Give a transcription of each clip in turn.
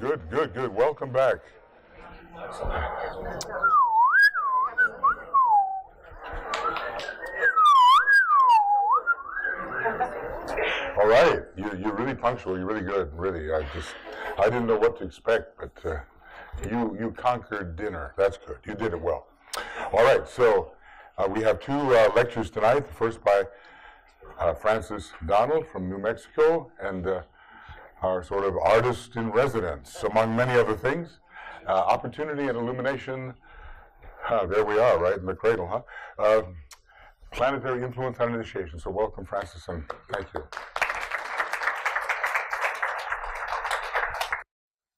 Good. Welcome back. All right, you're really punctual. You're really good. Really, I didn't know what to expect, but you conquered dinner. That's good. You did it well. All right, so we have two lectures tonight. The first by Francis Donald from New Mexico, and our sort of artist in residence, among many other things. Opportunity and Illumination. There we are, right in the cradle, huh? Planetary Influence on Initiation. So welcome, Francis, and thank you.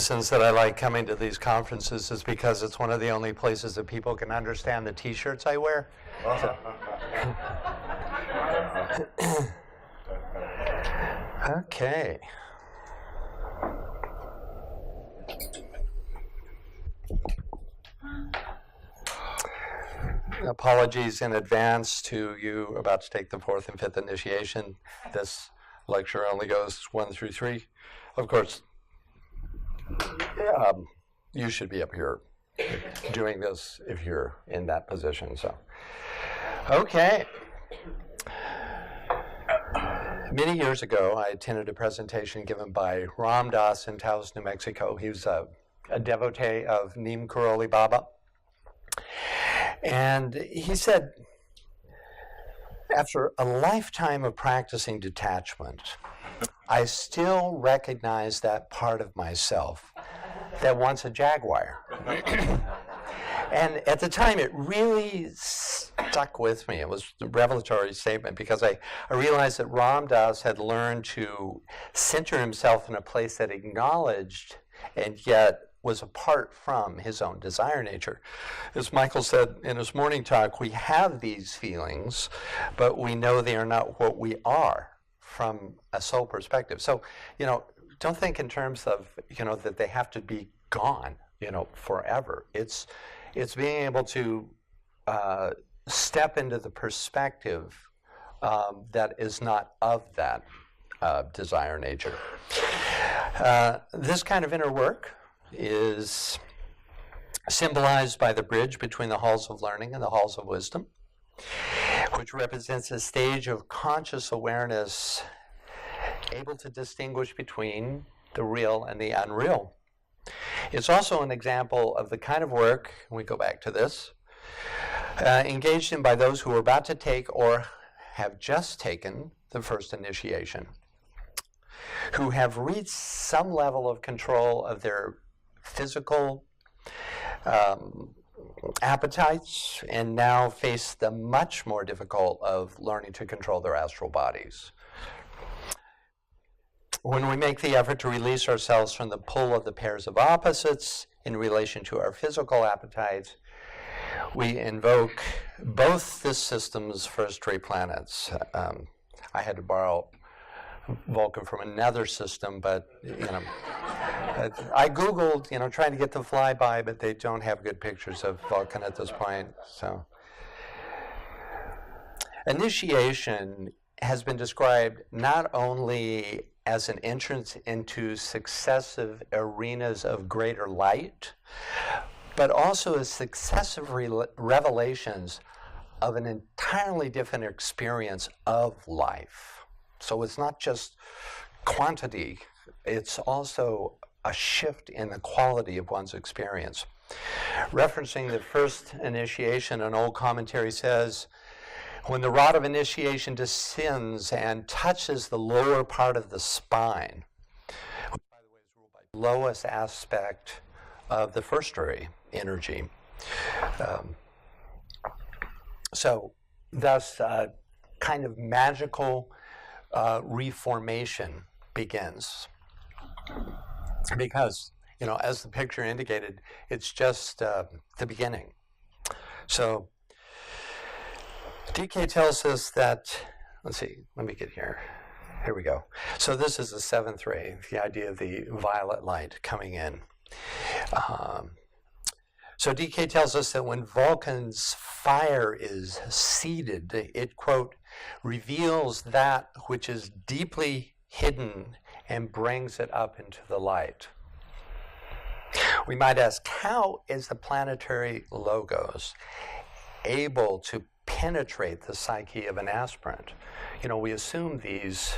Since that I like coming to these conferences is because it's one of the only places that people can understand the T-shirts I wear. Okay. Apologies in advance to you about to take the 4th and 5th initiation. This lecture only goes 1 through 3. Of course, you should be up here doing this if you're in that position. So, okay. Many years ago, I attended a presentation given by Ram Dass in Taos, New Mexico. He was a devotee of Neem Karoli Baba. And he said, after a lifetime of practicing detachment, I still recognize that part of myself that wants a jaguar. And at the time, it really stuck with me. It was a revelatory statement because I realized that Ram Dass had learned to center himself in a place that acknowledged and yet was apart from his own desire nature. As Michael said in his morning talk, we have these feelings, but we know they are not what we are from a soul perspective. So, don't think in terms of, that they have to be gone, forever. It's being able to step into the perspective that is not of that desire nature. This kind of inner work is symbolized by the bridge between the halls of learning and the halls of wisdom, which represents a stage of conscious awareness able to distinguish between the real and the unreal. It's also an example of the kind of work, we go back to this, engaged in by those who are about to take or have just taken the first initiation, who have reached some level of control of their physical appetites and now face the much more difficult of learning to control their astral bodies. When we make the effort to release ourselves from the pull of the pairs of opposites in relation to our physical appetites, we invoke both this system's first three planets. I had to borrow Vulcan from another system, but I Googled, trying to get the flyby, but they don't have good pictures of Vulcan at this point. So, initiation has been described not only as an entrance into successive arenas of greater light, but also as successive revelations of an entirely different experience of life. So it's not just quantity, it's also a shift in the quality of one's experience. Referencing the first initiation, an old commentary says, when the rod of initiation descends and touches the lower part of the spine, which by the way is ruled by the lowest aspect of the first ray energy. So thus kind of magical reformation begins. Because, as the picture indicated, it's just the beginning. So DK tells us that, let's see, let me get here. Here we go. So this is the seventh ray, the idea of the violet light coming in. So DK tells us that when Vulcan's fire is seeded, it, quote, reveals that which is deeply hidden and brings it up into the light. We might ask, how is the planetary logos able to penetrate the psyche of an aspirant? You know, we assume these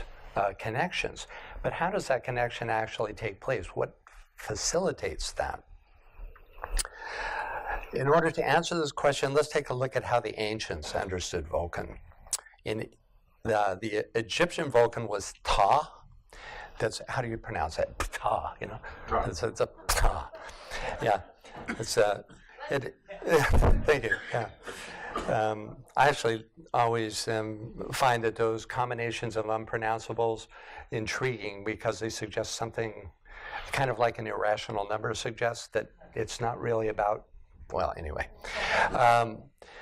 connections, but how does that connection actually take place? What facilitates that? In order to answer this question, let's take a look at how the ancients understood Vulcan. In the Egyptian Vulcan was Ta. That's, how do you pronounce it? Ta, you know? It's a Ta. Yeah. Thank you. Yeah. I actually always find that those combinations of unpronounceables intriguing because they suggest something kind of like an irrational number suggests that it's not really about, well, anyway.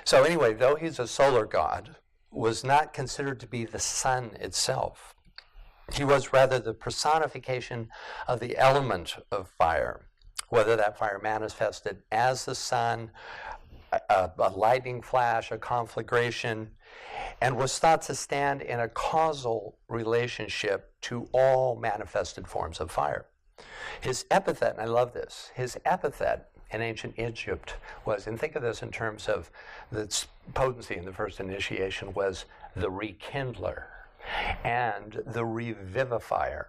So anyway, though he's a solar god, was not considered to be the sun itself. He was rather the personification of the element of fire, whether that fire manifested as the sun, a lightning flash, a conflagration, and was thought to stand in a causal relationship to all manifested forms of fire. His epithet, and I love this, his epithet in ancient Egypt was, and think of this in terms of the potency in the first initiation, was the rekindler and the revivifier.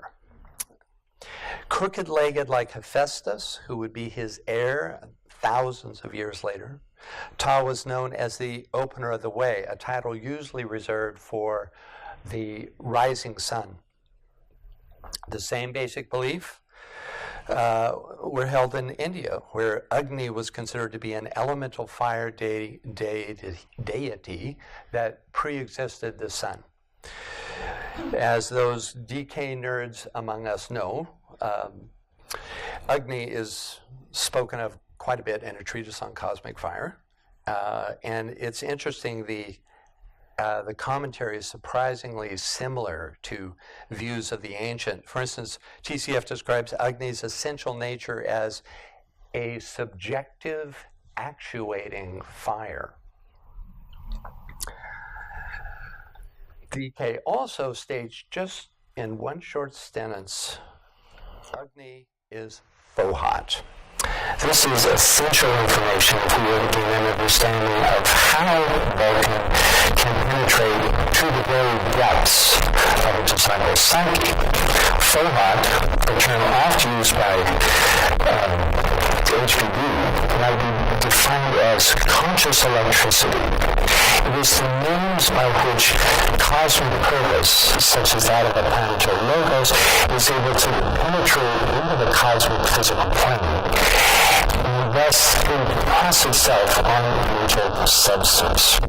Crooked-legged like Hephaestus, who would be his heir thousands of years later, Ta was known as the opener of the way, a title usually reserved for the rising sun. The same basic belief were held in India, where Agni was considered to be an elemental fire deity that pre-existed the sun. As those DK nerds among us know, Agni is spoken of quite a bit in a treatise on cosmic fire. And it's interesting, the commentary is surprisingly similar to views of the ancient. For instance, TCF describes Agni's essential nature as a subjective actuating fire. DK also states, just in one short sentence, Agni is Fohat. This is essential information if we were to gain an understanding of how Vulcan can penetrate to the very depths of a disciple's psyche. Fohat, a term often used by HPB, might be defined as conscious electricity. It is the means by which cosmic purpose, such as that of a planetary logos, is able to penetrate into the cosmic physical plane, and thus impress itself on the mental substance.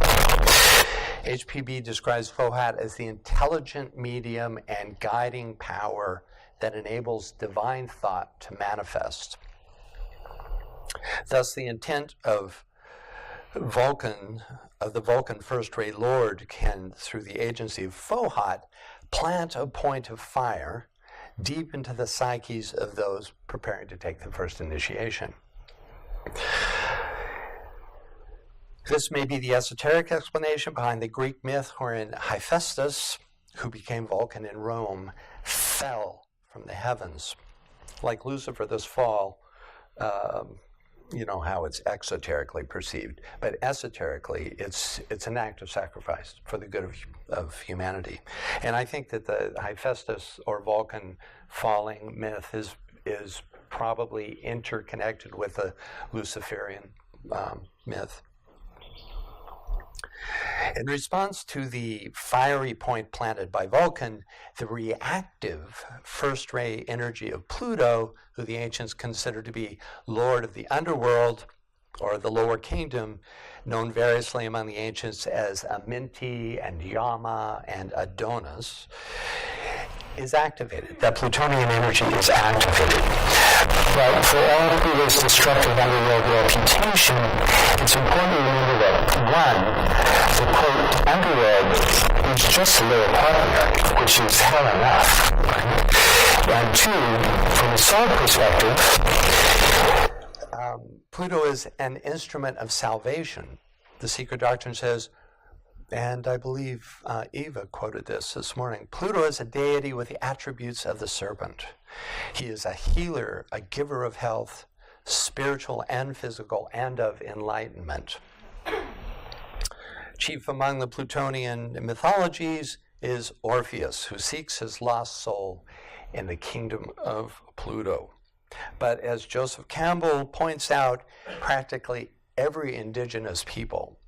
HPB describes Fohat as the intelligent medium and guiding power that enables divine thought to manifest. Thus, the intent of Vulcan, of the Vulcan first-ray lord, can, through the agency of Fohat, plant a point of fire deep into the psyches of those preparing to take the first initiation. This may be the esoteric explanation behind the Greek myth wherein Hephaestus, who became Vulcan in Rome, fell from the heavens. Like Lucifer, this fall, you know how it's exoterically perceived, but esoterically, it's an act of sacrifice for the good of humanity. And I think that the Hephaestus or Vulcan falling myth is probably interconnected with the Luciferian myth. In response to the fiery point planted by Vulcan, the reactive first-ray energy of Pluto, who the ancients considered to be lord of the underworld, or the lower kingdom, known variously among the ancients as Aminti and Yama and Adonis, is activated. That Plutonian energy is activated. But for all of Pluto's destructive underworld reputation, it's important to remember that, one, the quote, underworld is just a little part, which is hell enough. And two, from a soul perspective, Pluto is an instrument of salvation. The Secret Doctrine says, and I believe Eva quoted this morning, Pluto is a deity with the attributes of the serpent. He is a healer, a giver of health, spiritual and physical, and of enlightenment. Chief among the Plutonian mythologies is Orpheus, who seeks his lost soul in the kingdom of Pluto. But as Joseph Campbell points out, practically every indigenous people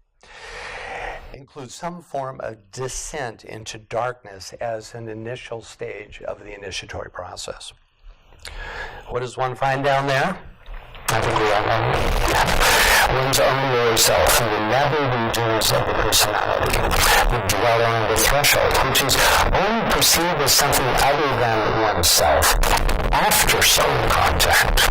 includes some form of descent into darkness as an initial stage of the initiatory process. What does one find down there? I think we all know. One's own lower self, the nether regions of the personality, the dweller on the threshold, which is only perceived as something other than oneself after soul contact,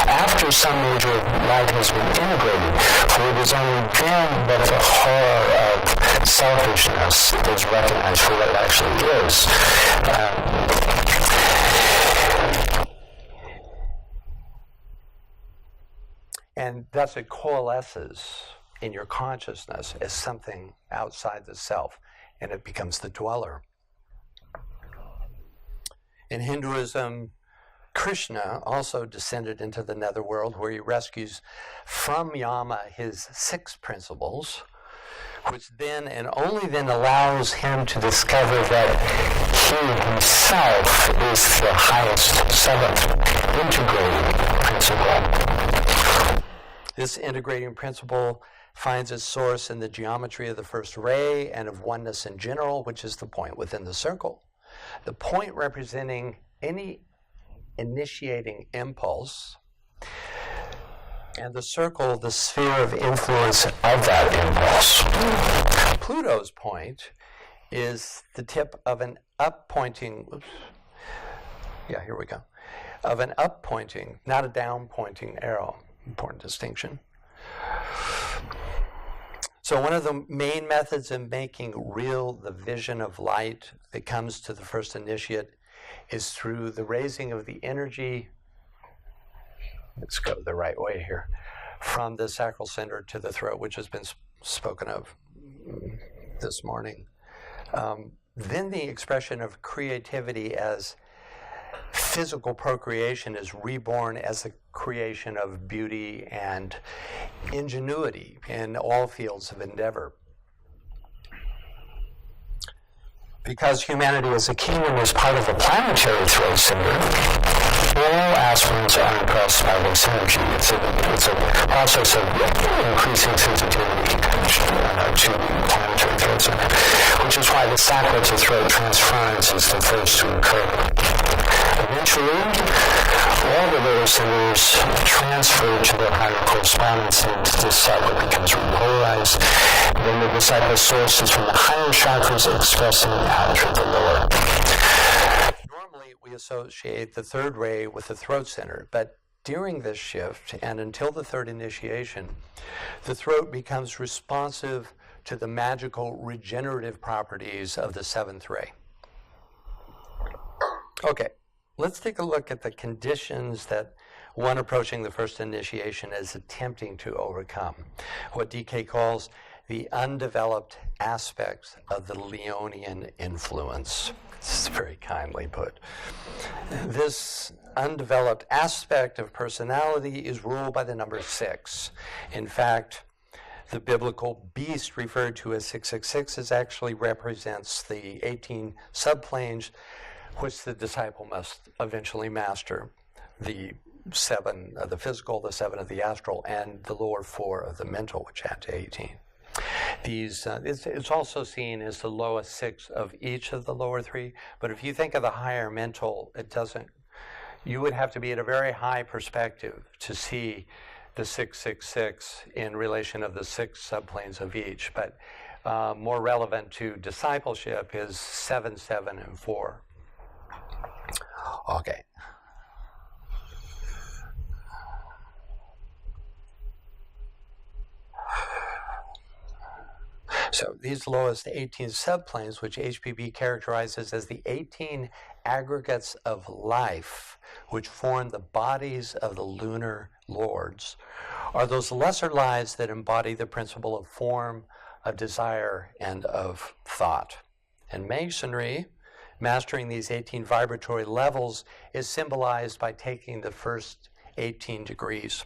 after some major light has been integrated, for it is only then that the horror of selfishness is recognized for what it actually is. And thus it coalesces in your consciousness as something outside the self, and it becomes the dweller. In Hinduism, Krishna also descended into the netherworld, where he rescues from Yama his 6 principles, which then and only then allows him to discover that he himself is the highest 7th integrating principle. This integrating principle finds its source in the geometry of the first ray and of oneness in general, which is the point within the circle. The point representing any initiating impulse, and the circle, the sphere of influence of that impulse. Pluto's point is the tip of an up-pointing, of an up-pointing, not a down-pointing arrow. Important distinction. So one of the main methods in making real the vision of light that comes to the first initiate is through the raising of the energy, let's go the right way here, from the sacral center to the throat, which has been spoken of this morning. Then the expression of creativity as physical procreation is reborn as the creation of beauty and ingenuity in all fields of endeavor. Because humanity as a kingdom is part of the planetary throat center, all aspirants are impressed by this energy. It's a process of increasing sensitivity to the planetary throat center, which is why the sacral to throat transference is the first to occur. Eventually, all the lower centers transfer to their higher correspondence, and this cycle becomes repolarized. Then the disciple source is from the higher chakras expressing out through the lower. Normally, we associate the third ray with the throat center, but during this shift and until the third initiation, the throat becomes responsive to the magical regenerative properties of the 7th ray. Okay. Let's take a look at the conditions that one approaching the first initiation is attempting to overcome, what DK calls the undeveloped aspects of the Leonian influence. This is very kindly put. This undeveloped aspect of personality is ruled by the number 6. In fact, the biblical beast referred to as 666 actually represents the 18 subplanes which the disciple must eventually master, the 7 of the physical, the 7 of the astral, and the lower 4 of the mental, which add to 18. These, it's also seen as the lowest 6 of each of the lower 3, but if you think of the higher mental, it doesn't, you would have to be at a very high perspective to see the 666 in relation of the 6 subplanes of each, but more relevant to discipleship is 7, 7, and 4. Okay. So these lowest 18 subplanes, which HPB characterizes as the 18 aggregates of life, which form the bodies of the lunar lords, are those lesser lives that embody the principle of form, of desire, and of thought. In Masonry, mastering these 18 vibratory levels is symbolized by taking the first 18 degrees,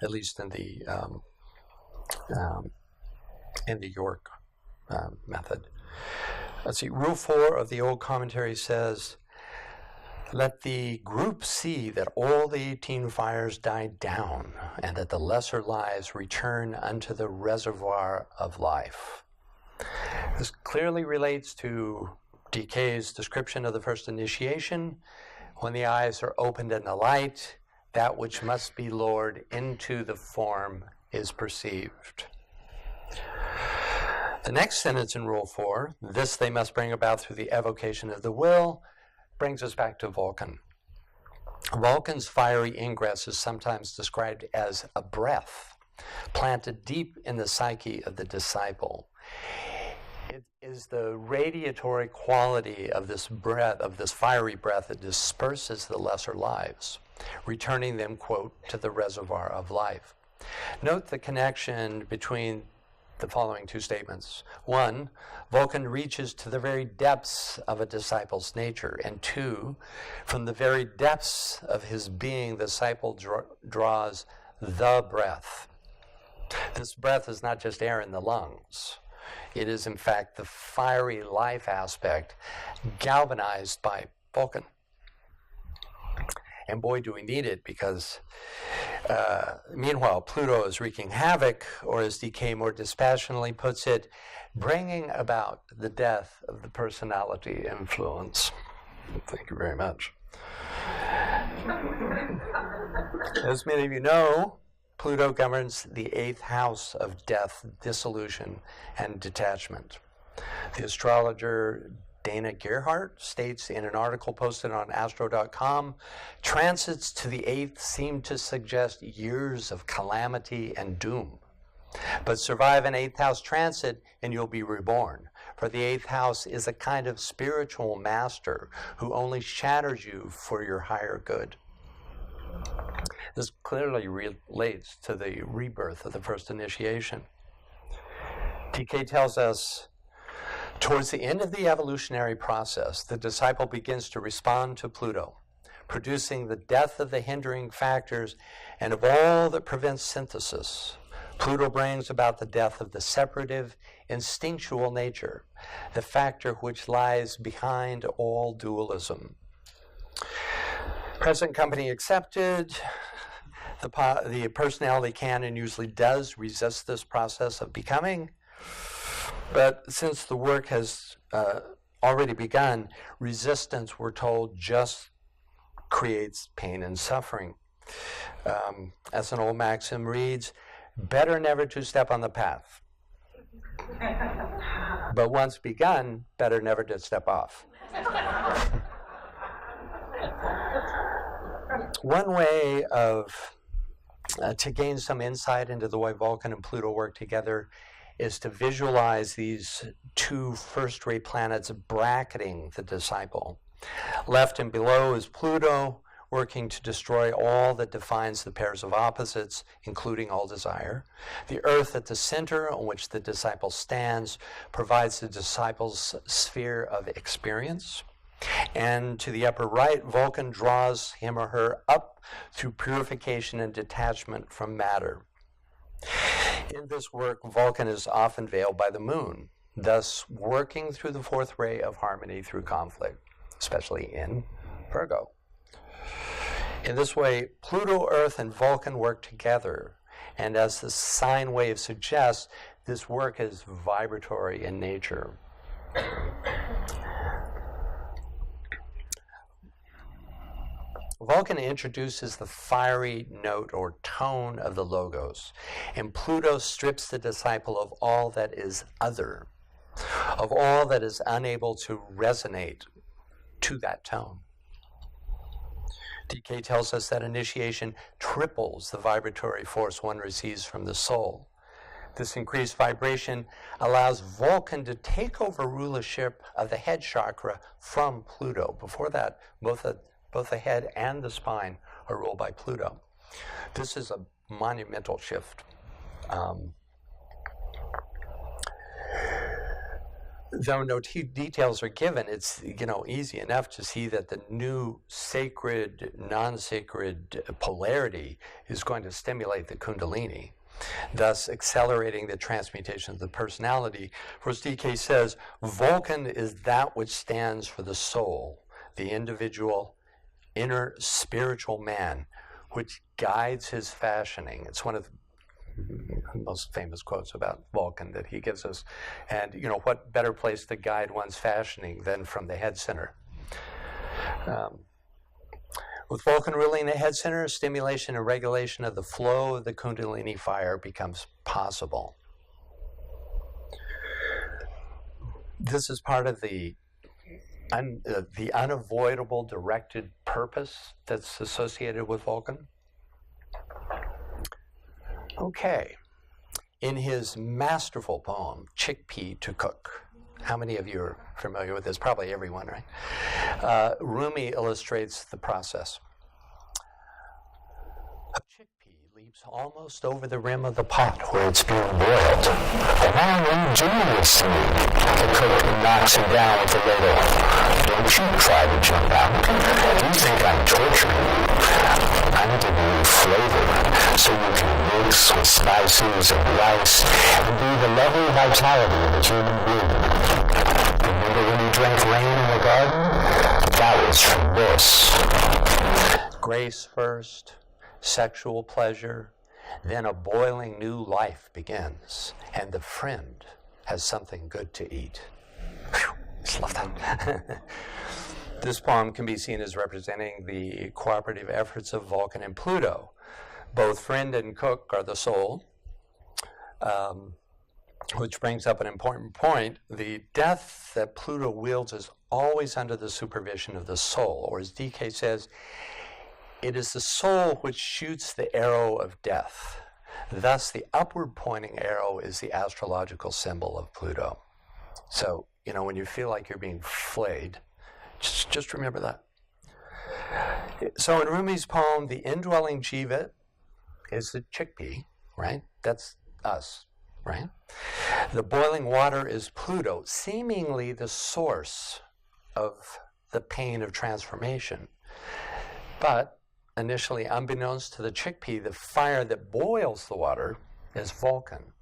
at least in the York method. Let's see, Rule 4 of the old commentary says, let the group see that all the 18 fires died down, and that the lesser lives return unto the reservoir of life. This clearly relates to DK's description of the first initiation. When the eyes are opened in the light, that which must be lowered into the form is perceived. The next sentence in Rule 4, this they must bring about through the evocation of the will, brings us back to Vulcan. Vulcan's fiery ingress is sometimes described as a breath planted deep in the psyche of the disciple. It is the radiatory quality of this breath, of this fiery breath, that disperses the lesser lives, returning them, quote, to the reservoir of life. Note the connection between the following two statements. One, Vulcan reaches to the very depths of a disciple's nature. And two, from the very depths of his being, the disciple draws the breath. This breath is not just air in the lungs. It is, in fact, the fiery life aspect galvanized by Vulcan. And boy, do we need it, because meanwhile, Pluto is wreaking havoc, or as DK more dispassionately puts it, bringing about the death of the personality influence. Thank you very much. As many of you know, Pluto governs the 8th house of death, dissolution, and detachment. The astrologer Dana Gerhardt states in an article posted on astro.com, transits to the 8th seem to suggest years of calamity and doom. But survive an 8th house transit and you'll be reborn. For the 8th house is a kind of spiritual master who only shatters you for your higher good. This clearly relates to the rebirth of the first initiation. TK tells us, towards the end of the evolutionary process, the disciple begins to respond to Pluto, producing the death of the hindering factors and of all that prevents synthesis. Pluto brings about the death of the separative, instinctual nature, the factor which lies behind all dualism. Present company accepted. The personality can and usually does resist this process of becoming. But since the work has already begun, resistance, we're told, just creates pain and suffering. As an old maxim reads, better never to step on the path. But once begun, better never to step off. One way to gain some insight into the way Vulcan and Pluto work together is to visualize these two first-rate planets bracketing the disciple. Left and below is Pluto, working to destroy all that defines the pairs of opposites, including all desire. The Earth at the center, on which the disciple stands, provides the disciple's sphere of experience. And to the upper right, Vulcan draws him or her up through purification and detachment from matter. In this work, Vulcan is often veiled by the moon, thus working through the fourth ray of harmony through conflict, especially in Virgo. In this way, Pluto, Earth, and Vulcan work together, and as the sine wave suggests, this work is vibratory in nature. Vulcan introduces the fiery note or tone of the logos, and Pluto strips the disciple of all that is other, of all that is unable to resonate to that tone. DK tells us that initiation triples the vibratory force one receives from the soul. This increased vibration allows Vulcan to take over rulership of the head chakra from Pluto. Before that, both the head and the spine are ruled by Pluto. This is a monumental shift. Though no details are given, it's easy enough to see that the new sacred, non-sacred polarity is going to stimulate the Kundalini, thus accelerating the transmutation of the personality. For as DK says, Vulcan is that which stands for the soul, the individual, inner spiritual man, which guides his fashioning. It's one of the most famous quotes about Vulcan that he gives us. And, what better place to guide one's fashioning than from the head center? With Vulcan ruling the head center, stimulation and regulation of the flow of the Kundalini fire becomes possible. This is part of the unavoidable directed purpose that's associated with Vulcan. Okay. In his masterful poem, Chickpea to Cook, how many of you are familiar with this? Probably everyone, right? Rumi illustrates the process. A chickpea leaps almost over the rim of the pot where it's being boiled. How ingeniously the cook knocks him down with a ladle. Don't you try to jump out. You think I'm torturing you. I'm giving you flavor so you can mix with spices and rice and be the lovely vitality of a human being. Remember when you drank rain in the garden? That was from this. Grace first, sexual pleasure, then a boiling new life begins, and the friend has something good to eat. Whew, just love that. This poem can be seen as representing the cooperative efforts of Vulcan and Pluto. Both friend and cook are the soul, which brings up an important point. The death that Pluto wields is always under the supervision of the soul, or as DK says, it is the soul which shoots the arrow of death. Thus, the upward pointing arrow is the astrological symbol of Pluto. So, when you feel like you're being flayed, just remember that. So in Rumi's poem, the indwelling jiva is the chickpea, right? That's us, right? The boiling water is Pluto, seemingly the source of the pain of transformation. But initially, unbeknownst to the chickpea, the fire that boils the water is Vulcan.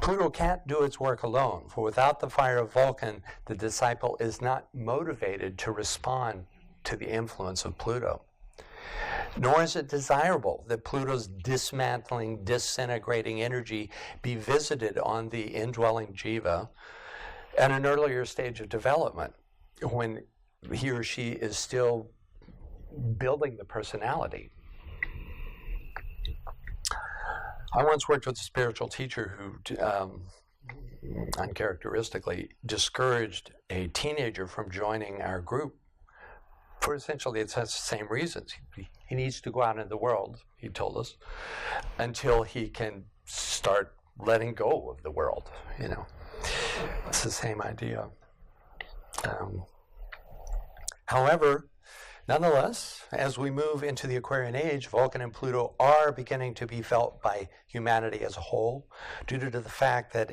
Pluto can't do its work alone, for without the fire of Vulcan, the disciple is not motivated to respond to the influence of Pluto. Nor is it desirable that Pluto's dismantling, disintegrating energy be visited on the indwelling jiva at an earlier stage of development, when he or she is still building the personality. I once worked with a spiritual teacher who uncharacteristically discouraged a teenager from joining our group for essentially the same reasons. He needs to go out into the world, he told us, until he can start letting go of the world, It's the same idea. However, nonetheless, as we move into the Aquarian age, Vulcan and Pluto are beginning to be felt by humanity as a whole, due to the fact that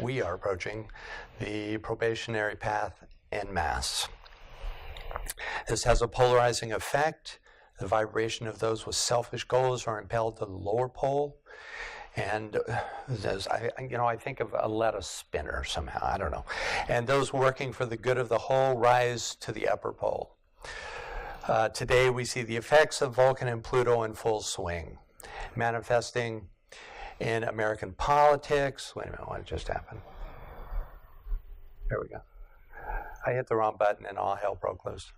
we are approaching the probationary path en masse. This has a polarizing effect. The vibration of those with selfish goals are impelled to the lower pole. And I think of a lettuce spinner somehow, I don't know. And those working for the good of the whole rise to the upper pole. Today we see the effects of Vulcan and Pluto in full swing, manifesting in American politics. Wait a minute, what just happened? There we go. I hit the wrong button and all hell broke loose.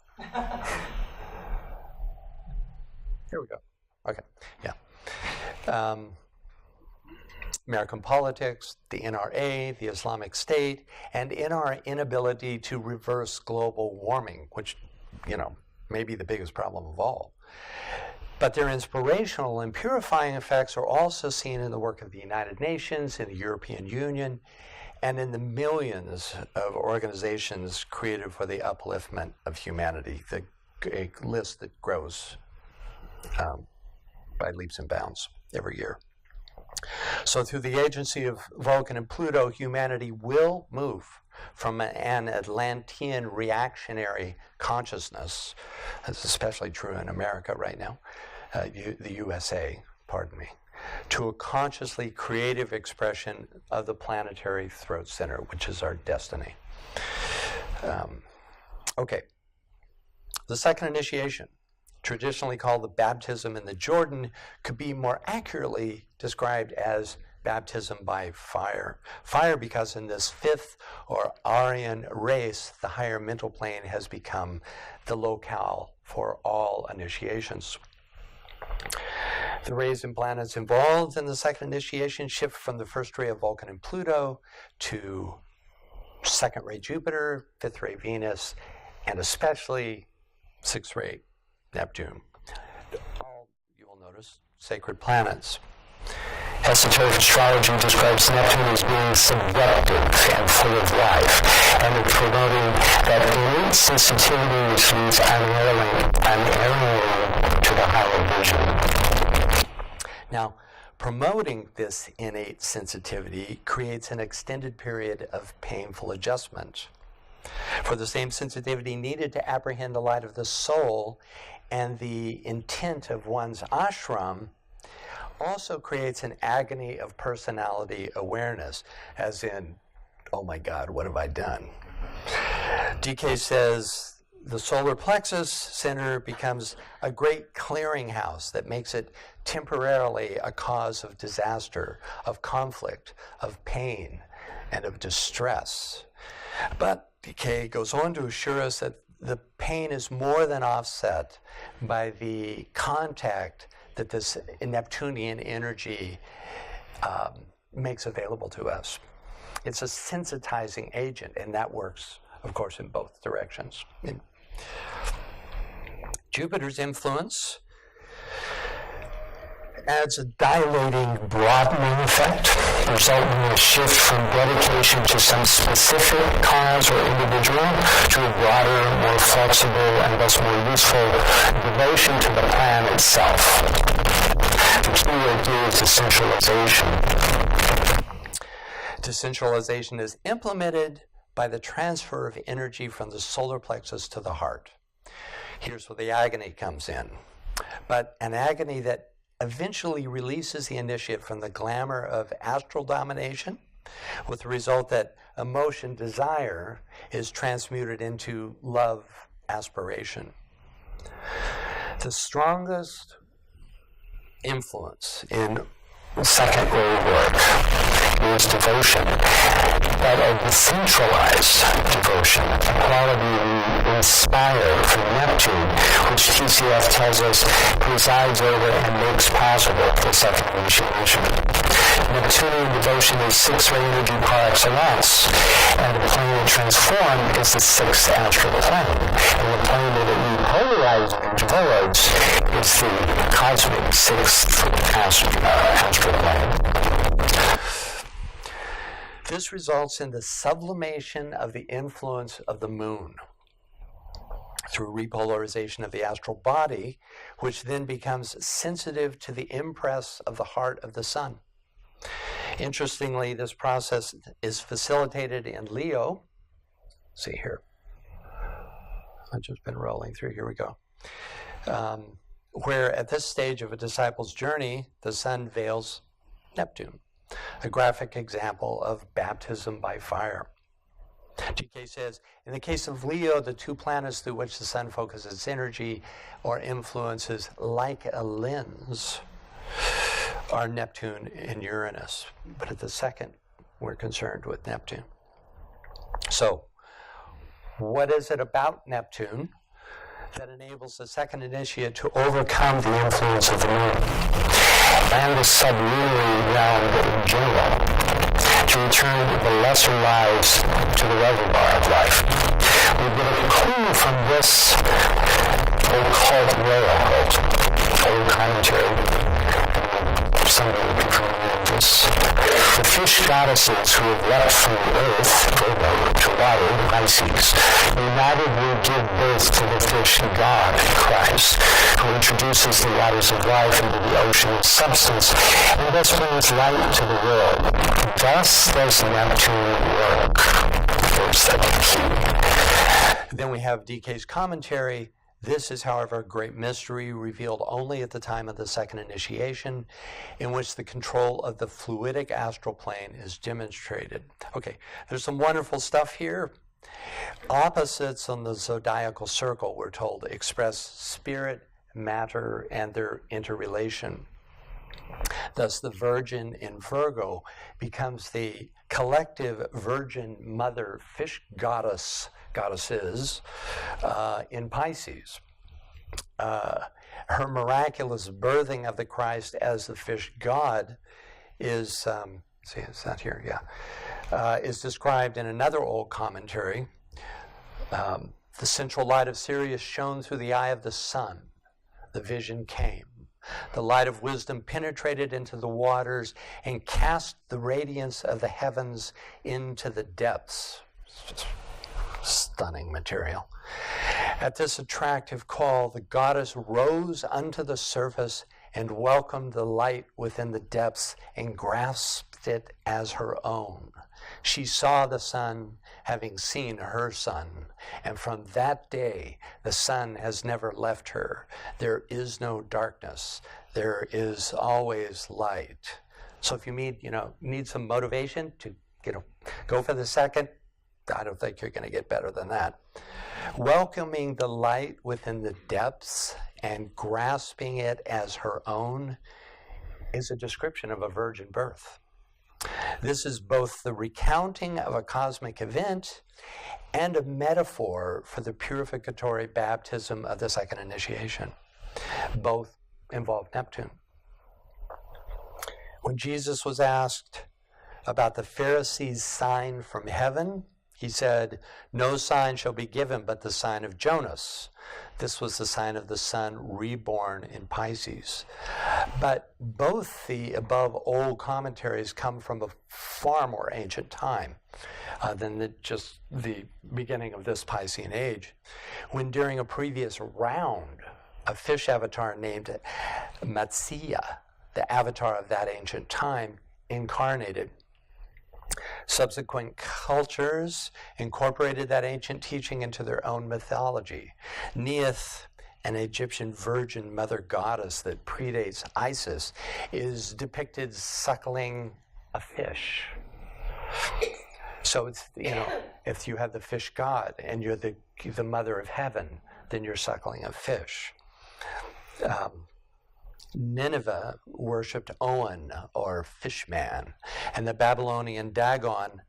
Here we go. Okay, yeah. American politics, the NRA, the Islamic State, and in our inability to reverse global warming, which, may be the biggest problem of all. But their inspirational and purifying effects are also seen in the work of the United Nations, in the European Union, and in the millions of organizations created for the upliftment of humanity, a list that grows by leaps and bounds every year. So through the agency of Vulcan and Pluto, humanity will move from an Atlantean reactionary consciousness, that's especially true in America right now, the USA, pardon me, to a consciously creative expression of the planetary throat center, which is our destiny. Okay. The second initiation, traditionally called the baptism in the Jordan, could be more accurately described as baptism by fire. Fire because in this fifth or Aryan race, the higher mental plane has become the locale for all initiations. The rays and planets involved in the second initiation shift from the first ray of Vulcan and Pluto to second ray Jupiter, fifth ray Venus, and especially sixth ray Neptune. All, you will notice, sacred planets. Esoteric astrology describes Neptune as being seductive and full of life, and it's promoting that innate sensitivity which leads unerringly to the higher vision. Now, promoting this innate sensitivity creates an extended period of painful adjustment. For the same sensitivity needed to apprehend the light of the soul and the intent of one's ashram also creates an agony of personality awareness, as in, oh my God, what have I done? DK says the solar plexus center becomes a great clearinghouse that makes it temporarily a cause of disaster, of conflict, of pain, and of distress. But DK goes on to assure us that the pain is more than offset by the contact that this Neptunian energy makes available to us. It's a sensitizing agent, and that works, of course, in both directions. Jupiter's influence adds a dilating, broadening effect, resulting in a shift from dedication to some specific cause or individual to a broader, more flexible, and thus more useful devotion to the plan itself. The key word here is decentralization. Decentralization is implemented by the transfer of energy from the solar plexus to the heart. Here's where the agony comes in. But an agony that eventually releases the initiate from the glamour of astral domination, with the result that emotion, desire, is transmuted into love, aspiration. The strongest influence in second ray work is devotion, but a decentralized devotion, a quality we inspire from Neptune, which TCF tells us presides over and makes possible the second initiation. Neptunian devotion is six-ray energy par excellence, and the plane transformed is the sixth astral plane, and the plane that it repolarizes towards is the cosmic sixth astral plane. This results in the sublimation of the influence of the moon through repolarization of the astral body, which then becomes sensitive to the impress of the heart of the sun. Interestingly, this process is facilitated in Leo. See here. I've just been rolling through. Here we go. Where at this stage of a disciple's journey, the sun veils Neptune, a graphic example of baptism by fire. GK says, in the case of Leo, the two planets through which the sun focuses its energy or influences like a lens are Neptune and Uranus. But at the second, we're concerned with Neptune. So, what is it about Neptune that enables the second initiate to overcome the influence of the moon and the sublunary realm in general, to return the lesser lives to the reservoir of life? We get a clue from this occult railroad, old commentary. Some of you are familiar with this. The fish goddesses who have leapt from earth, Virgo, to water, Pisces, united will give birth to the fish god, Christ, who introduces the waters of life into the ocean of substance and thus brings light to the world. Thus does Neptune work. First, the key. Then we have DK's commentary. This is, however, a great mystery revealed only at the time of the second initiation, in which the control of the fluidic astral plane is demonstrated. Okay, there's some wonderful stuff here. Opposites on the zodiacal circle, we're told, express spirit, matter, and their interrelation. Thus, the Virgin in Virgo becomes the collective Virgin Mother fish goddesses in Pisces. Her miraculous birthing of the Christ as the fish god is, see, it's not here, yeah, is described in another old commentary. The central light of Sirius shone through the eye of the sun. The vision came. The light of wisdom penetrated into the waters and cast the radiance of the heavens into the depths. Stunning material. At this attractive call, the goddess rose unto the surface and welcomed the light within the depths and grasped it as her own. She saw the sun, having seen her sun, and from that day the sun has never left her. There is no darkness. There is always light. So if you need some motivation to go for the second, I don't think you're going to get better than that. Welcoming the light within the depths and grasping it as her own is a description of a virgin birth. This is both the recounting of a cosmic event and a metaphor for the purificatory baptism of the second initiation. Both involve Neptune. When Jesus was asked about the Pharisees' sign from heaven, he said, "No sign shall be given but the sign of Jonas." This was the sign of the sun reborn in Pisces. But both the above old commentaries come from a far more ancient time than just the beginning of this Piscean age, when during a previous round, a fish avatar named Matsya, the avatar of that ancient time, incarnated. Subsequent cultures incorporated that ancient teaching into their own mythology. Neith, an Egyptian virgin mother goddess that predates Isis, is depicted suckling a fish. So it's, if you have the fish god and you're the mother of heaven, then you're suckling a fish. Nineveh worshipped Oan, or fishman, and the Babylonian Dagon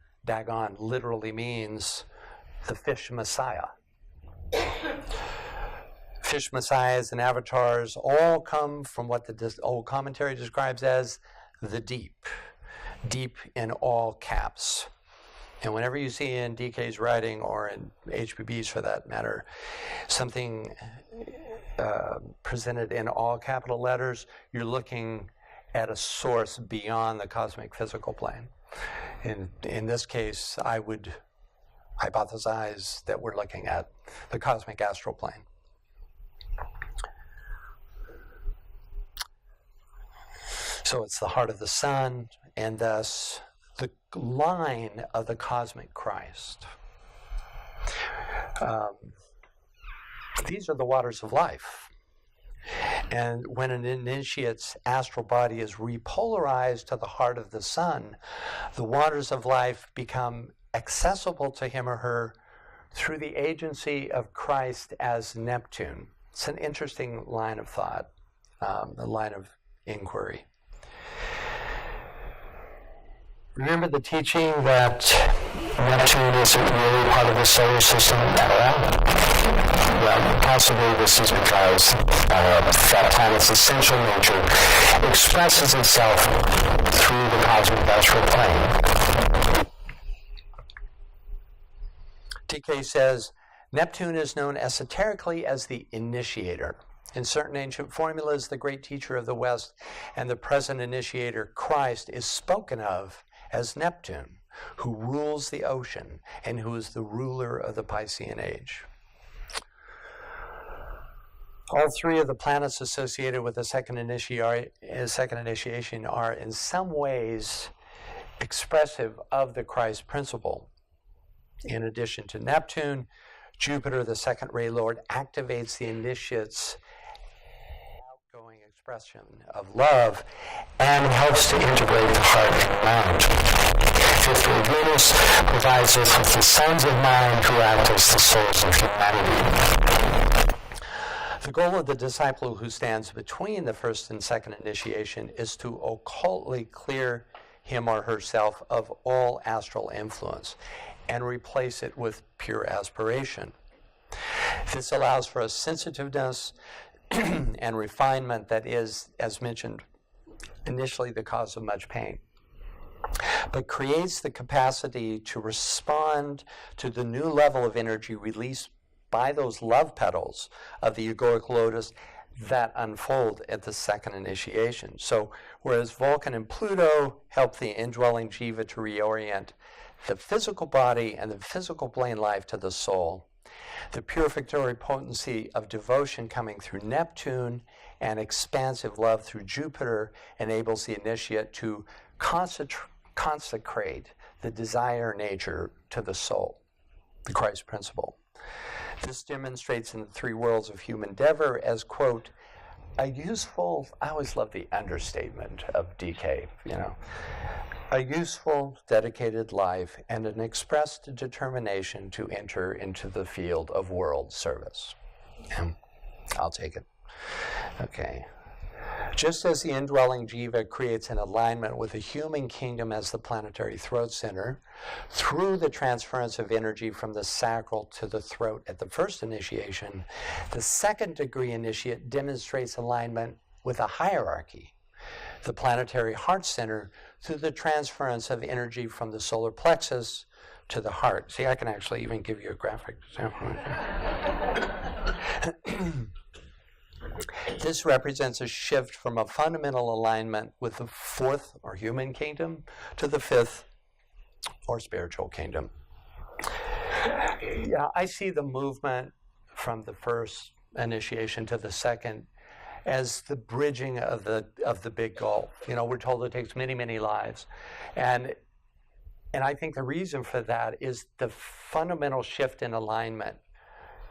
literally means the fish messiah. Fish messiahs and avatars all come from what the old commentary describes as the deep in all caps. And whenever you see in DK's writing, or in HBB's for that matter, something presented in all capital letters, you're looking at a source beyond the cosmic physical plane. In this case, I would hypothesize that we're looking at the cosmic astral plane. So it's the heart of the sun, and thus the line of the cosmic Christ. These are the waters of life. And when an initiate's astral body is repolarized to the heart of the sun, the waters of life become accessible to him or her through the agency of Christ as Neptune. It's an interesting line of thought, a line of inquiry. Remember the teaching that Neptune isn't really part of the solar system at all? Well, possibly this is because that planet's essential nature expresses itself through the cosmic astral plane. TK says, Neptune is known esoterically as the initiator. In certain ancient formulas, the great teacher of the West and the present initiator, Christ, is spoken of as Neptune, who rules the ocean and who is the ruler of the Piscean age. All three of the planets associated with the second initiation are in some ways expressive of the Christ principle. In addition to Neptune, Jupiter, the second ray lord, activates the initiate's outgoing expression of love and helps to integrate the heart and mind. Fifth ray Venus provides us with the sons of mind who act as the souls of humanity. The goal of the disciple who stands between the first and second initiation is to occultly clear him or herself of all astral influence and replace it with pure aspiration. This allows for a sensitiveness and refinement that is, as mentioned, initially the cause of much pain, but creates the capacity to respond to the new level of energy released by those love petals of the egoic lotus that unfold at the second initiation. So whereas Vulcan and Pluto help the indwelling jiva to reorient the physical body and the physical plane life to the soul, the purificatory potency of devotion coming through Neptune and expansive love through Jupiter enables the initiate to consecrate the desire nature to the soul, the Christ principle. This demonstrates in the three worlds of human endeavor as, quote, a useful, I always love the understatement of DK, a useful, dedicated life and an expressed determination to enter into the field of world service. I'll take it. Okay. Just as the indwelling jiva creates an alignment with the human kingdom as the planetary throat center, through the transference of energy from the sacral to the throat at the first initiation, the second degree initiate demonstrates alignment with a hierarchy, the planetary heart center, through the transference of energy from the solar plexus to the heart. See, I can actually even give you a graphic example. This represents a shift from a fundamental alignment with the fourth or human kingdom to the fifth or spiritual kingdom. Yeah, I see the movement from the first initiation to the second as the bridging of the big gulf. We're told it takes many, many lives. And I think the reason for that is the fundamental shift in alignment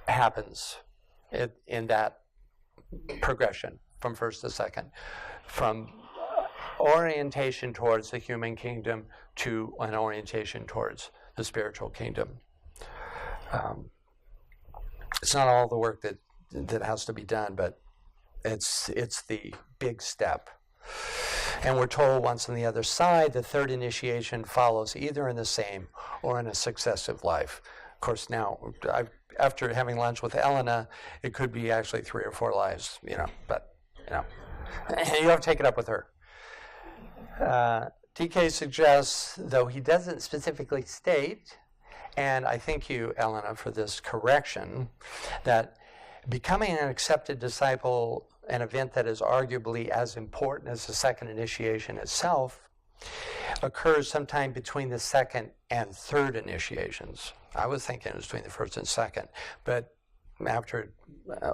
happens in that progression from first to second, from orientation towards the human kingdom to an orientation towards the spiritual kingdom. It's not all the work that has to be done, but it's the big step. And we're told once on the other side, the third initiation follows either in the same or in a successive life. Of course, now, after having lunch with Elena, it could be actually 3 or 4 lives, but you have to take it up with her. DK suggests, though he doesn't specifically state, and I thank you, Elena, for this correction, that becoming an accepted disciple, an event that is arguably as important as the second initiation itself, occurs sometime between the second and third initiations. I was thinking it was between the first and second, but after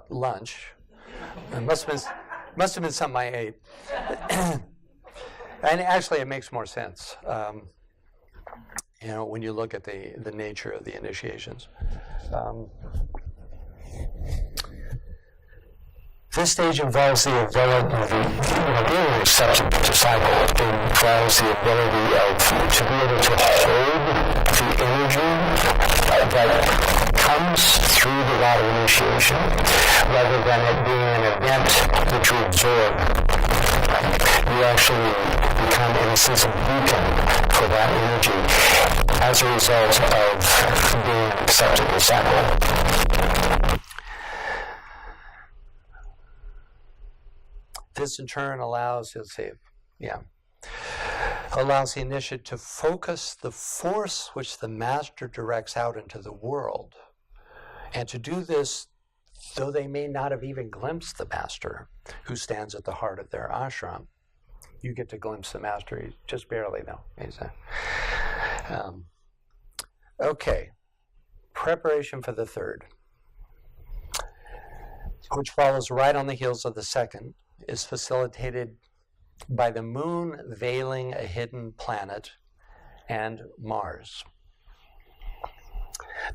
lunch, it must have been something I ate. And actually, it makes more sense, when you look at the nature of the initiations. This stage involves the ability of being an accepted disciple. It involves the ability to be able to hold the energy that comes through the rite of initiation, rather than it being an event that you absorb. You actually become, in a sense, a beacon for that energy as a result of being an accepted disciple. This in turn allows the initiate to focus the force which the master directs out into the world. And to do this, though they may not have even glimpsed the master who stands at the heart of their ashram. You get to glimpse the master, just barely, though. Okay, preparation for the third, which follows right on the heels of the second, is facilitated by the moon veiling a hidden planet and Mars.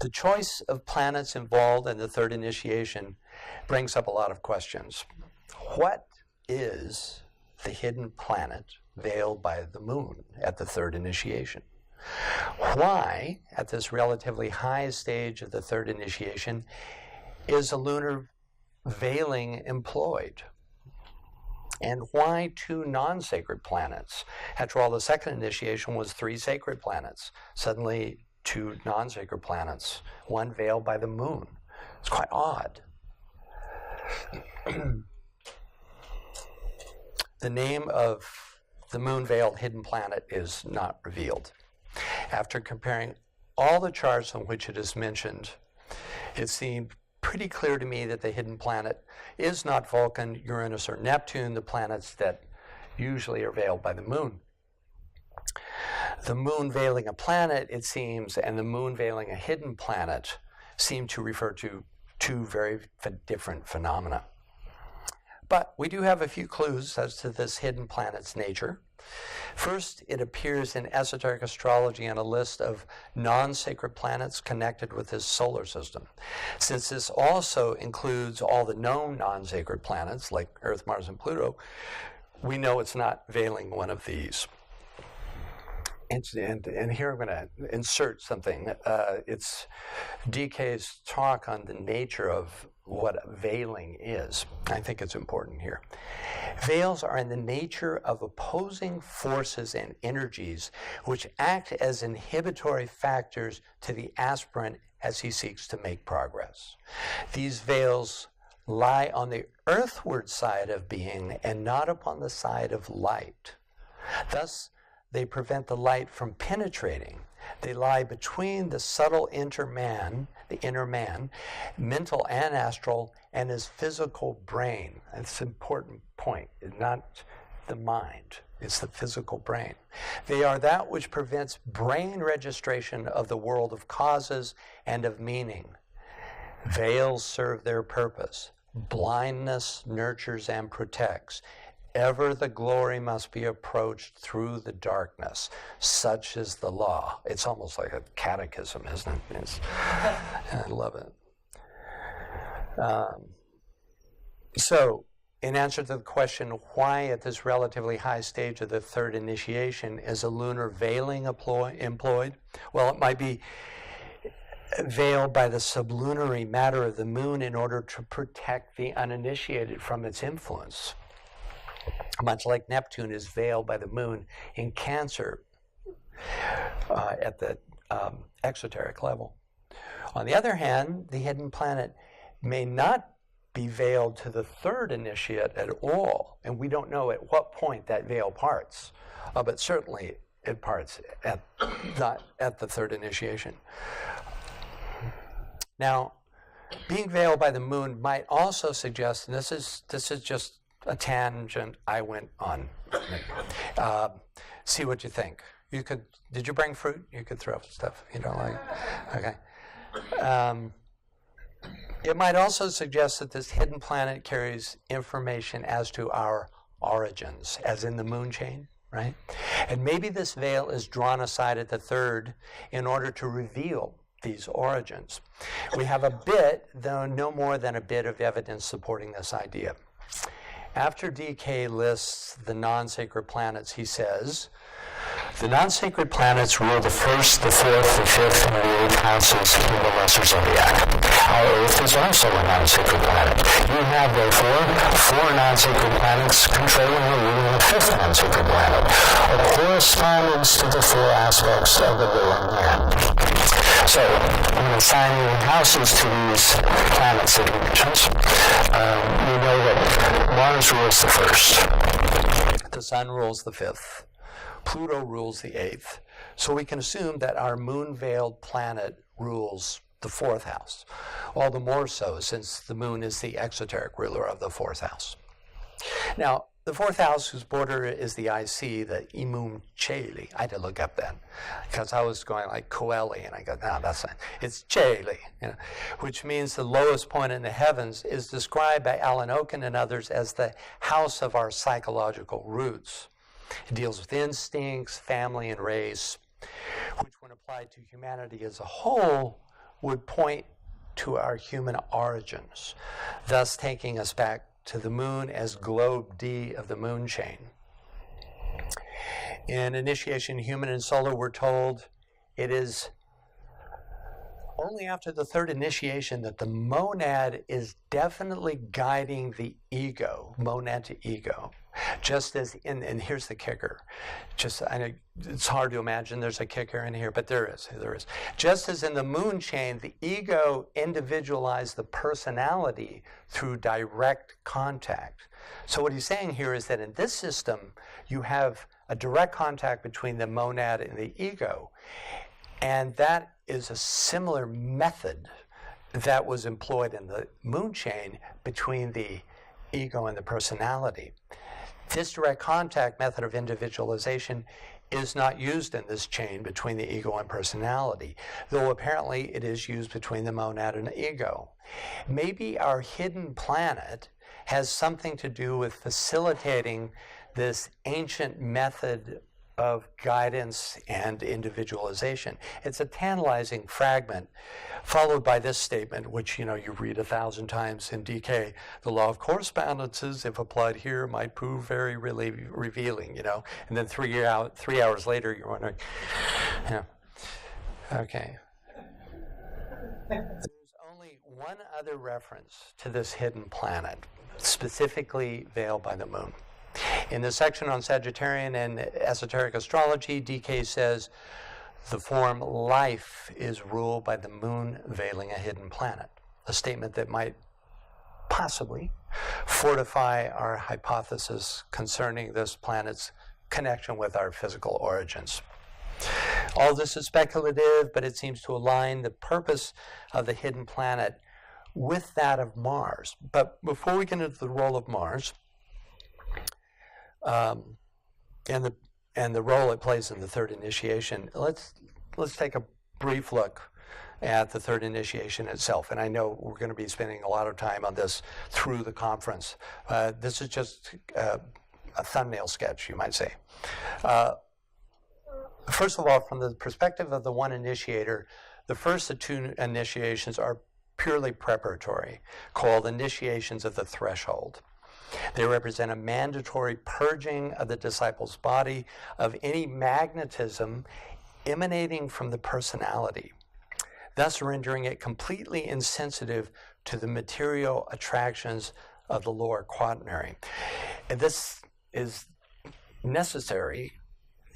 The choice of planets involved in the third initiation brings up a lot of questions. What is the hidden planet veiled by the moon at the third initiation? Why, at this relatively high stage of the third initiation, is a lunar veiling employed? And why 2 non-sacred planets? After all, the second initiation was 3 sacred planets. Suddenly, 2 non-sacred planets, one veiled by the moon. It's quite odd. The name of the moon-veiled hidden planet is not revealed. After comparing all the charts on which it is mentioned, it seemed pretty clear to me that the hidden planet is not Vulcan, Uranus, or Neptune, the planets that usually are veiled by the moon. The moon veiling a planet, it seems, and the moon veiling a hidden planet seem to refer to 2 very different phenomena. But we do have a few clues as to this hidden planet's nature. First, it appears in esoteric astrology on a list of non-sacred planets connected with this solar system. Since this also includes all the known non-sacred planets like Earth, Mars, and Pluto, we know it's not veiling one of these. And here I'm going to insert something. It's DK's talk on the nature of what veiling is. I think it's important here. Veils are in the nature of opposing forces and energies which act as inhibitory factors to the aspirant as he seeks to make progress. These veils lie on the earthward side of being and not upon the side of light. Thus, they prevent the light from penetrating. They lie between the subtle inner man, mental and astral, and his physical brain. That's an important point. It's not the mind. It's the physical brain. They are that which prevents brain registration of the world of causes and of meaning. Veils serve their purpose. Blindness nurtures and protects. Ever the glory must be approached through the darkness. Such is the law. It's almost like a catechism, isn't it? I love it. So, in answer to the question, why at this relatively high stage of the third initiation is a lunar veiling employed? Well, it might be veiled by the sublunary matter of the moon in order to protect the uninitiated from its influence. Much like Neptune is veiled by the moon in Cancer at the exoteric level. On the other hand, the hidden planet may not be veiled to the third initiate at all, and we don't know at what point that veil parts, but certainly it parts not at the third initiation. Now, being veiled by the moon might also suggest, and this is just a tangent I went on. See what you think. Did you bring fruit? You could throw stuff you don't like. Okay. It might also suggest that this hidden planet carries information as to our origins, as in the moon chain, right? And maybe this veil is drawn aside at the third in order to reveal these origins. We have a bit, though no more than a bit, of evidence supporting this idea. After DK lists the non-sacred planets, he says, the non-sacred planets rule the first, the fourth, the fifth, and the eighth houses of the lesser zodiac. Our Earth is also a non-sacred planet. You have, therefore, 4 non-sacred planets controlling and ruling the fifth non-sacred planet, a correspondence to the 4 aspects of the will of man. So, in assigning houses to these planets that he mentions, we know that Mars rules the first. The Sun rules the fifth. Pluto rules the eighth. So we can assume that our moon-veiled planet rules the 4th house. All the more so since the moon is the exoteric ruler of the 4th house. Now, the fourth house, whose border is the IC, the Imum Cheli. I had to look up that because I was going like Coeli, and I go, no, that's not. It's Cheli, which means the lowest point in the heavens, is described by Alan Oken and others as the house of our psychological roots. It deals with instincts, family, and race, which, when applied to humanity as a whole, would point to our human origins, thus taking us back to the moon as globe D of the moon chain. In Initiation Human and Solar, we're told it is only after the third initiation that the monad is definitely guiding the ego, monad to ego. Just as and here's the kicker. I know it's hard to imagine there's a kicker in here, but there is. Just as in the moon chain, the ego individualized the personality through direct contact. So what he's saying here is that in this system, you have a direct contact between the monad and the ego. And that is a similar method that was employed in the moon chain between the ego and the personality. This direct contact method of individualization is not used in this chain between the ego and personality, though apparently it is used between the monad and the ego. Maybe our hidden planet has something to do with facilitating this ancient method of guidance and individualization. It's a tantalizing fragment, followed by this statement, which you read 1,000 times in DK. The law of correspondences, if applied here, might prove very really revealing. And then 3 hours later, you're wondering, okay. There's only one other reference to this hidden planet, specifically veiled by the moon. In the section on Sagittarian and esoteric astrology, DK says the form life is ruled by the moon veiling a hidden planet, a statement that might possibly fortify our hypothesis concerning this planet's connection with our physical origins. All this is speculative, but it seems to align the purpose of the hidden planet with that of Mars. But before we get into the role of Mars, and the role it plays in the third initiation, let's take a brief look at the third initiation itself. And I know we're going to be spending a lot of time on this through the conference. This is just a thumbnail sketch, you might say. First of all, from the perspective of the one initiator, the first of two initiations are purely preparatory, called initiations of the threshold. They represent a mandatory purging of the disciple's body of any magnetism emanating from the personality, thus rendering it completely insensitive to the material attractions of the lower quaternary. And this is necessary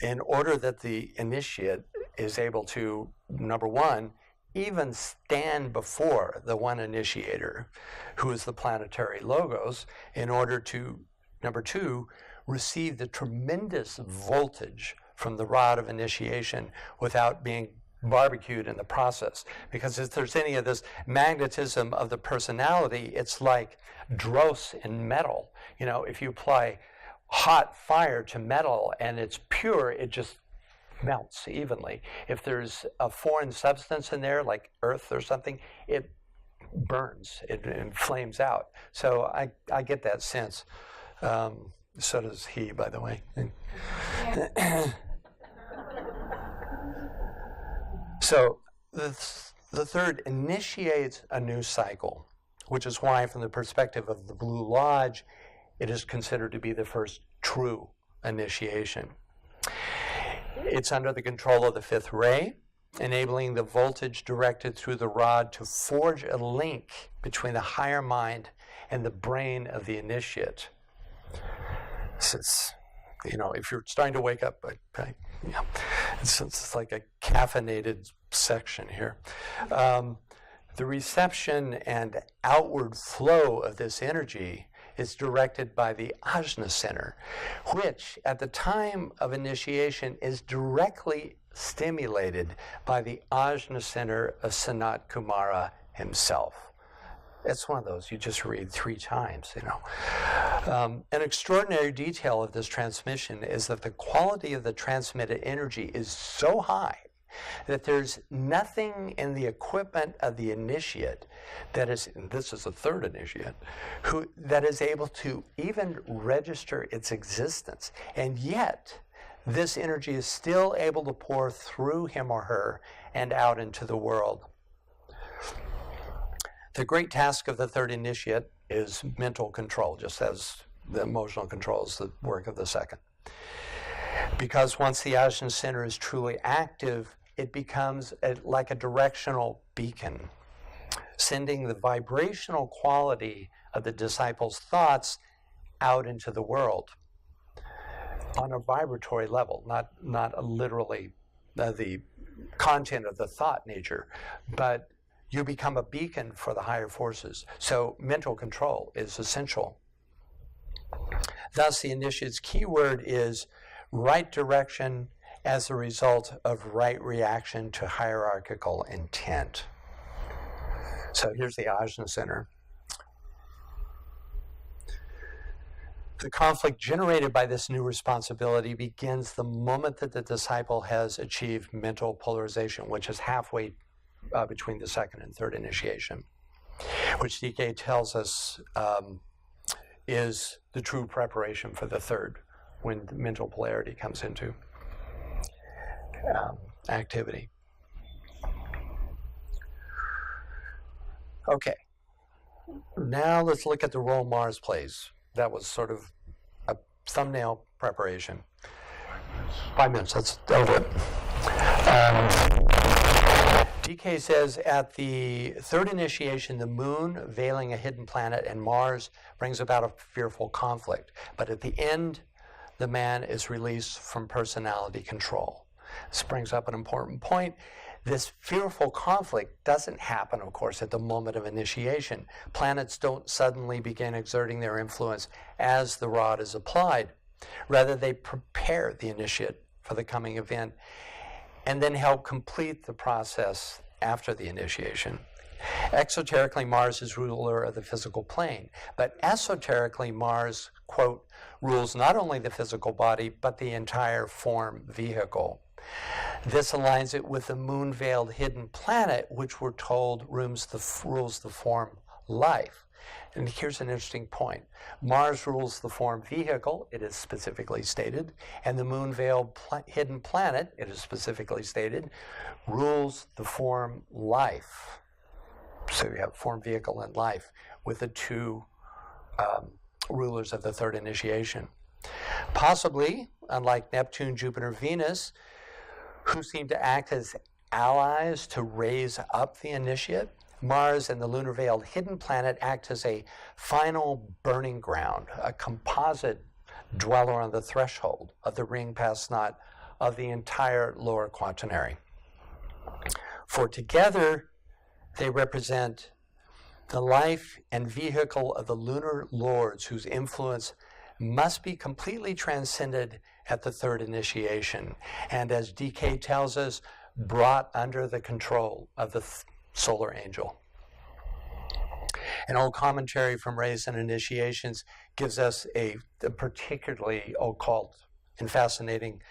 in order that the initiate is able to, number one, even stand before the one initiator, who is the planetary logos, in order to, number two, receive the tremendous voltage from the rod of initiation without being barbecued in the process. Because if there's any of this magnetism of the personality, it's like dross in metal. If you apply hot fire to metal and it's pure, it just melts evenly. If there's a foreign substance in there, like earth or something, it burns, it flames out. So I get that sense. So does he, by the way. So the third initiates a new cycle, which is why, from the perspective of the Blue Lodge, it is considered to be the first true initiation. It's under the control of the fifth ray, enabling the voltage directed through the rod to forge a link between the higher mind and the brain of the initiate. Since, if you're starting to wake up, it's like a caffeinated section here. The reception and outward flow of this energy is directed by the Ajna Center, which at the time of initiation is directly stimulated by the Ajna Center of Sanat Kumara himself. It's one of those you just read 3 times, you know. An extraordinary detail of this transmission is that the quality of the transmitted energy is so high that there's nothing in the equipment of the initiate that is, and this is the third initiate, that is able to even register its existence. And yet, this energy is still able to pour through him or her and out into the world. The great task of the third initiate is mental control, just as the emotional control is the work of the second. Because once the Ajna center is truly active, it becomes like a directional beacon, sending the vibrational quality of the disciple's thoughts out into the world on a vibratory level, not literally the content of the thought nature, but you become a beacon for the higher forces. So mental control is essential. Thus, the initiate's key word is right direction as a result of right reaction to hierarchical intent. So here's the Ajna center. The conflict generated by this new responsibility begins the moment that the disciple has achieved mental polarization, which is halfway between the second and third initiation, which DK tells us is the true preparation for the third, when the mental polarity comes into activity. Okay, now let's look at the role Mars plays. That was sort of a thumbnail preparation. 5 minutes, that's over it. DK says at the third initiation, the moon veiling a hidden planet and Mars brings about a fearful conflict. But at the end, the man is released from personality control. This brings up an important point. This fearful conflict doesn't happen, of course, at the moment of initiation. Planets don't suddenly begin exerting their influence as the rod is applied. Rather, they prepare the initiate for the coming event and then help complete the process after the initiation. Exoterically, Mars is ruler of the physical plane, but esoterically, Mars, quote, rules not only the physical body, but the entire form vehicle. This aligns it with the moon-veiled hidden planet, which we're told rules the form life. And here's an interesting point. Mars rules the form vehicle, it is specifically stated, and the moon-veiled hidden planet, it is specifically stated, rules the form life. So you have form, vehicle, and life with the two rulers of the third initiation. Possibly, unlike Neptune, Jupiter, Venus, who seem to act as allies to raise up the initiate, Mars and the lunar-veiled hidden planet act as a final burning ground, a composite dweller on the threshold of the ring past knot of the entire lower quaternary. For together, they represent the life and vehicle of the lunar lords whose influence must be completely transcended at the third initiation, and as DK tells us, brought under the control of the solar angel. An old commentary from Rays and Initiations gives us a particularly occult and fascinating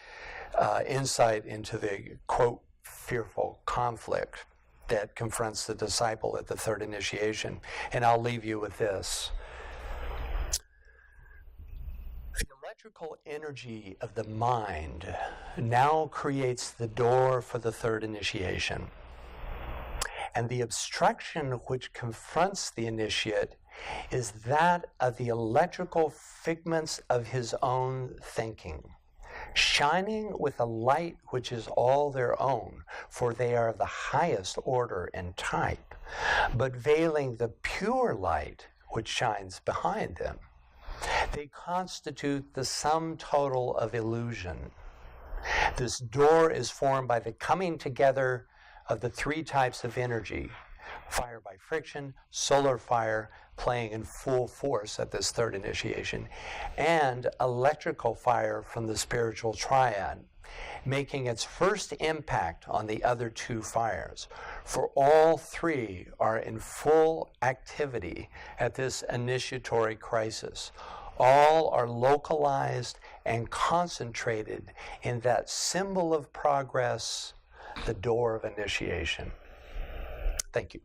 insight into the, quote, fearful conflict that confronts the disciple at the third initiation. And I'll leave you with this. The electrical energy of the mind now creates the door for the third initiation. And the obstruction which confronts the initiate is that of the electrical figments of his own thinking, shining with a light which is all their own, for they are of the highest order and type, but veiling the pure light which shines behind them. They constitute the sum total of illusion. This door is formed by the coming together of the three types of energy, fire by friction, solar fire playing in full force at this third initiation, and electrical fire from the spiritual triad, making its first impact on the other two fires. For all three are in full activity at this initiatory crisis. All are localized and concentrated in that symbol of progress, the door of initiation. Thank you.